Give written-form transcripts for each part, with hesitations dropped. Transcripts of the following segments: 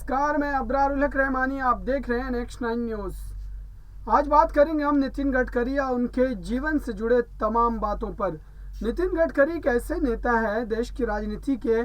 नमस्कार, मैं अब्रार उल हक रहमानी। आप देख रहे हैं नेक्स्ट 9 न्यूज़। आज बात करेंगे हम नितिन गडकरी या उनके जीवन से जुड़े तमाम बातों पर। नितिन गडकरी एक ऐसे नेता है देश की राजनीति के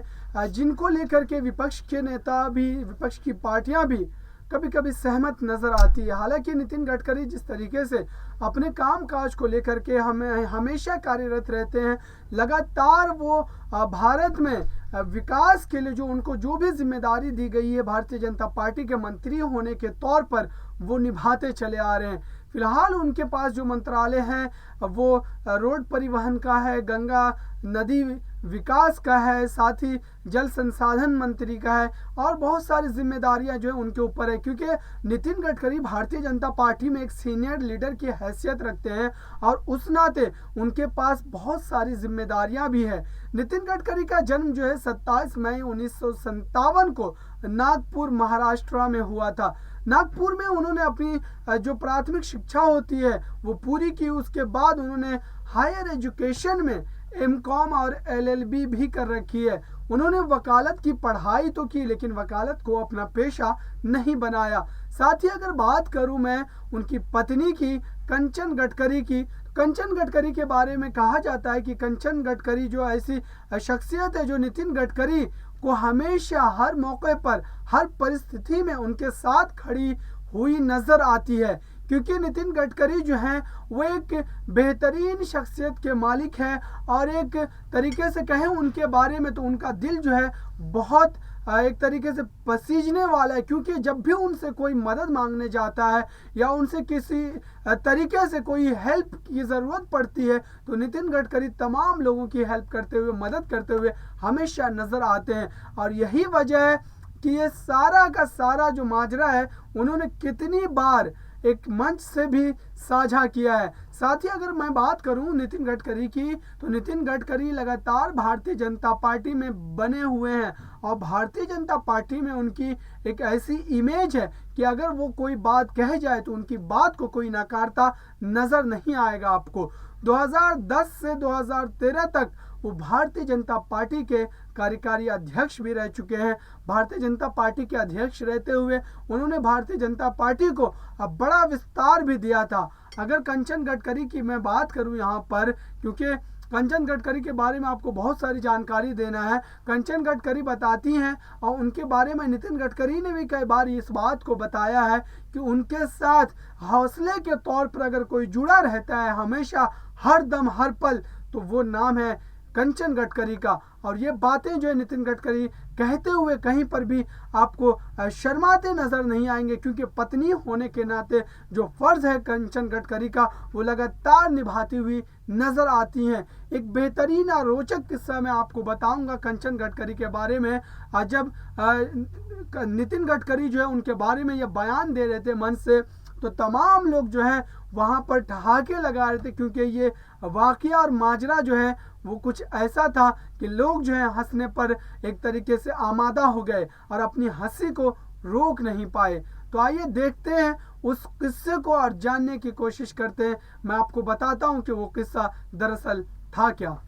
जिनको लेकर के विपक्ष के नेता भी, विपक्ष की पार्टियां भी कभी कभी सहमत नजर आती है। हालांकि नितिन गडकरी जिस तरीके से अपने काम काज को लेकर के हमें हमेशा कार्यरत रहते हैं, लगातार वो भारत में विकास के लिए उनको जो भी जिम्मेदारी दी गई है भारतीय जनता पार्टी के मंत्री होने के तौर पर वो निभाते चले आ रहे हैं। फिलहाल उनके पास जो मंत्रालय है वो रोड परिवहन का है, गंगा नदी विकास का है, साथ ही जल संसाधन मंत्री का है और बहुत सारी जिम्मेदारियां जो है उनके ऊपर है, क्योंकि नितिन गडकरी भारतीय जनता पार्टी में एक सीनियर लीडर की हैसियत रखते हैं और उस नाते उनके पास बहुत सारी जिम्मेदारियां भी है। नितिन गडकरी का जन्म जो है 27 मई 1957 को नागपुर महाराष्ट्र में हुआ था। नागपुर में उन्होंने अपनी जो प्राथमिक शिक्षा होती है वो पूरी की। उसके बाद उन्होंने हायर एजुकेशन में एमकॉम और एलएलबी भी कर रखी है। उन्होंने वकालत की पढ़ाई तो की, लेकिन वकालत को अपना पेशा नहीं बनाया। साथ ही अगर बात करूं मैं उनकी पत्नी की, कंचन गडकरी की, कंचन गडकरी के बारे में कहा जाता है कि कंचन गडकरी जो ऐसी शख्सियत है जो नितिन गडकरी को हमेशा हर मौके पर, हर परिस्थिति में उनके साथ खड़ी हुई नजर आती है, क्योंकि नितिन गडकरी जो हैं वो एक बेहतरीन शख्सियत के मालिक हैं और एक तरीके से कहें उनके बारे में तो उनका दिल जो है बहुत एक तरीके से पसीजने वाला है, क्योंकि जब भी उनसे कोई मदद मांगने जाता है या उनसे किसी तरीके से कोई हेल्प की ज़रूरत पड़ती है तो नितिन गडकरी तमाम लोगों की हेल्प करते हुए, मदद करते हुए हमेशा नज़र आते हैं। और यही वजह है कि ये सारा का सारा जो माजरा है उन्होंने कितनी बार एक मंच से भी साझा किया है। साथ ही अगर मैं बात करूं नितिन गडकरी की तो नितिन गडकरी लगातार भारतीय जनता पार्टी में बने हुए हैं और भारतीय जनता पार्टी में उनकी एक ऐसी इमेज है कि अगर वो कोई बात कह जाए तो उनकी बात को कोई नकारता नजर नहीं आएगा आपको। 2010 से 2013 तक वो भारतीय जनता पार्टी के कार्यकारी अध्यक्ष भी रह चुके हैं। भारतीय जनता पार्टी के अध्यक्ष रहते हुए उन्होंने भारतीय जनता पार्टी को बड़ा विस्तार भी दिया था। अगर कंचन गडकरी की मैं बात करूं यहाँ पर, क्योंकि कंचन गडकरी के बारे में आपको बहुत सारी जानकारी देना है। कंचन गडकरी बताती हैं और उनके बारे में नितिन गडकरी ने भी कई बार इस बात को बताया है कि उनके साथ हौसले के तौर पर अगर कोई जुड़ा रहता है हमेशा, हर दम, हर पल, तो वो नाम है कंचन गडकरी का। और ये बातें जो है नितिन गडकरी कहते हुए कहीं पर भी आपको शर्माते नजर नहीं आएंगे, क्योंकि पत्नी होने के नाते जो फर्ज है कंचन गडकरी का वो लगातार निभाती हुई नजर आती हैं। एक बेहतरीन और रोचक किस्सा मैं आपको बताऊंगा कंचन गडकरी के बारे में। जब नितिन गडकरी जो है उनके बारे में ये बयान दे रहे थे मंच से तो तमाम लोग जो है वहां पर ठहाके लगा रहे थे, क्योंकि ये वाकया और माजरा जो है वो कुछ ऐसा था कि लोग जो है हंसने पर एक तरीके से आमादा हो गए और अपनी हंसी को रोक नहीं पाए। तो आइए देखते हैं उस किस्से को और जानने की कोशिश करते हैं। मैं आपको बताता हूं कि वो किस्सा दरअसल था क्या।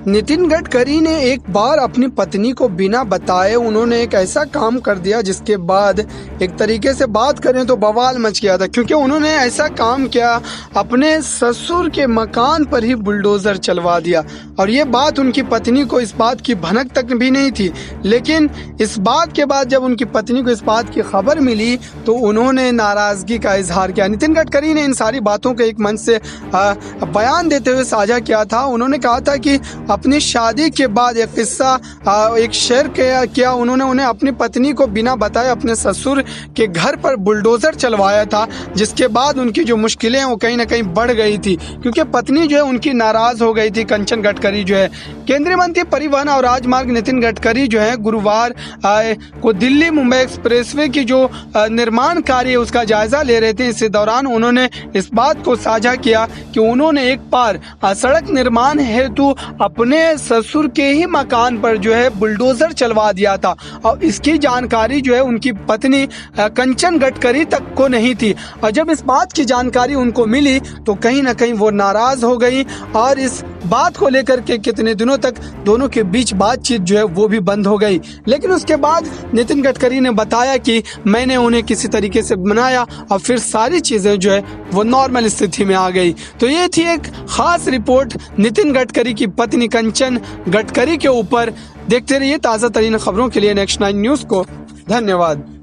नितिन गडकरी ने एक बार अपनी पत्नी को बिना बताए उन्होंने एक ऐसा काम कर दिया जिसके बाद एक तरीके से बात करें तो बवाल मच गया था, क्योंकि उन्होंने ऐसा काम किया, अपने ससुर के मकान पर ही बुलडोजर चलवा दिया। और ये बात उनकी पत्नी को इस बात की भनक तक भी नहीं थी, लेकिन इस बात के बाद जब उनकी पत्नी को इस बात की खबर मिली तो उन्होंने नाराजगी का इजहार किया। नितिन गडकरी ने इन सारी बातों को एक मंच से बयान देते हुए साझा किया था। उन्होंने कहा था कि अपनी शादी के बाद एक किस्सा एक शेयर किया उन्होंने, उन्हें अपनी पत्नी को बिना बताए अपने ससुर के घर पर बुलडोजर चलवाया था, जिसके बाद उनकी जो मुश्किलें वो कहीं ना कहीं बढ़ गई थी, क्योंकि पत्नी जो है उनकी नाराज हो गई थी। कंचन गडकरी जो है केंद्रीय मंत्री परिवहन और राजमार्ग नितिन गडकरी जो है गुरुवार को दिल्ली मुंबई एक्सप्रेसवे की जो निर्माण कार्य है उसका जायजा ले रहे थे। इसी दौरान उन्होंने इस बात को साझा किया कि उन्होंने एक बार सड़क निर्माण हेतु अपने ससुर के ही मकान पर जो है बुलडोजर चलवा दिया था और इसकी जानकारी जो है उनकी पत्नी कंचन गडकरी तक को नहीं थी। और जब इस बात की जानकारी उनको मिली तो कहीं ना कहीं वो नाराज हो गई और इस बात को लेकर के कितने दिनों तक दोनों के बीच बातचीत जो है वो भी बंद हो गई। लेकिन उसके बाद नितिन गडकरी ने बताया कि मैंने उन्हें किसी तरीके से मनाया और फिर सारी चीज़ें जो है वो नॉर्मल स्थिति में आ गई। तो ये थी एक खास रिपोर्ट नितिन गडकरी की पत्नी कंचन गडकरी के ऊपर। देखते रहिए ताज़ा तरीन खबरों के लिए नेक्स्ट 9 न्यूज़ को। धन्यवाद।